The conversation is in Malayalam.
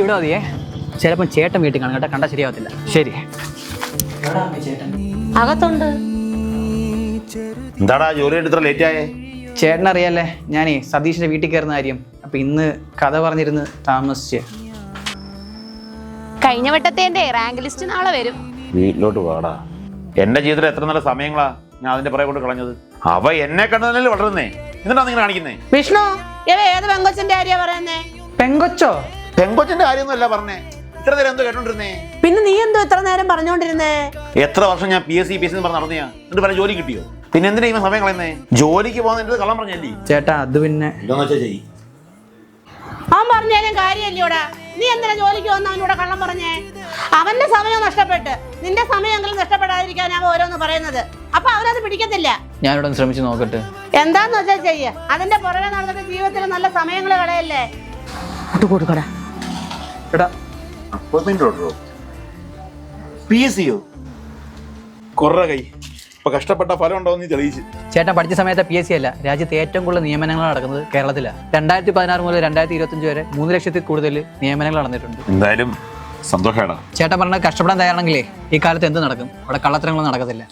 ഇവിടെ മതിയേ, ചിലപ്പോൾ ചേട്ടൻ വീട്ടിൽ കാണും കേട്ടോ, കണ്ടാൽ ശരിയാവത്തില്ല. ശരി, ചേട്ടൻ അകത്തുണ്ട്. എന്താടാ ജോലി ഇത്ര ലേറ്റ് ആയേ? ചേട്ടനറിയാലേ ഞാനേ സതീഷിന്റെ വീട്ടിൽ കയറുന്ന കാര്യം. അപ്പൊ ഇന്ന് കഥ പറഞ്ഞിരുന്ന് താമസിച്ച്. കഴിഞ്ഞ വട്ടത്തെ റാങ്ക് ലിസ്റ്റ് നാളെ വരും. വീട്ടിലോട്ട് പാടാ. എന്റെ ജീവിതത്തിൽ എത്ര നല്ല സമയങ്ങളാ ഞാൻ അതിന്റെ പുറകെ കൊണ്ട് കളഞ്ഞത്. അവ എന്നെ കണ്ടതല്ലേ വളർന്നേ, എന്നിട്ടാ നിങ്ങൾ കാണിക്കുന്നേ? വിഷ്ണു, ഇവ ഏത് പെങ്കൊച്ചിന്റെ കാര്യ പറയുന്നേ? പെങ്കൊച്ചോ? പെങ്കൊച്ചിന്റെ കാര്യമൊന്നും അല്ല പറഞ്ഞേ. ഇത്ര നേരം എന്തോ കേട്ടോണ്ടിരുന്നേ? പിന്നെ നീ എന്തോ ഇത്ര നേരം പറഞ്ഞോണ്ടിരുന്നേ? എത്ര വർഷം ഞാൻ PSC പറഞ്ഞ് നടന്നയാ, എന്നിട്ട് പല ജോലി കിട്ടിയോ? പിന്നെ എന്തിനാ ഈ സമയം കളയുന്നേ? ജോലിക്ക് പോകുന്നതിന്റെ കള്ളം പറഞ്ഞല്ലേ ചേട്ടാ? അത് പിന്നെ ഇതൊന്നും വെച്ചാ ചെയ്യ്. അവൻ പറഞ്ഞാലും കാര്യമല്ലോടാ. നീ എന്തിനാ ജോലിക്ക് വന്ന അവനോട് കള്ളം പറഞ്ഞേ? അവന്റെ സമയം നഷ്ടപ്പെട്ട് നിന്റെ സമയമെങ്കിലും നഷ്ടപ്പെടാതിരിക്കാൻ അവൻ ഓരോന്ന് പറയുന്നത്. അപ്പൊ അവനത് പിടിക്കത്തില്ല. ഞാനിവിടെ ഒന്ന് ശ്രമിച്ചു നോക്കട്ടെ. എന്താന്ന് വെച്ചാ ചെയ്യ. അതിന്റെ പുറകെ നടന്നിട്ട് ജീവിതത്തിൽ നല്ല സമയങ്ങൾ കളയല്ലേ. കൊടുക്കടാ എടാ, PSCയോ? കൊറ കൈ ഇപ്പൊ കഷ്ടപ്പെട്ട ഫലം ഉണ്ടോ എന്ന് തെളിയിച്ച്. ചേട്ടൻ പഠിച്ച സമയത്ത് PSC അല്ല, രാജ്യത്ത് ഏറ്റവും കൂടുതൽ നിയമനങ്ങൾ നടക്കുന്നത് കേരളത്തിലാണ്. 2016 മുതൽ 2025 വരെ 3 ലക്ഷത്തിൽ കൂടുതൽ നിയമനങ്ങൾ നടന്നിട്ടുണ്ട്. എന്തായാലും സന്തോഷാടാ. ചേട്ടൻ പറഞ്ഞത് കഷ്ടപ്പെടാൻ തയ്യാറാണെങ്കിലേ ഈ കാലത്ത് എന്ത് നടക്കും? അവിടെ കള്ളത്തരങ്ങളൊന്നും നടക്കത്തില്ല.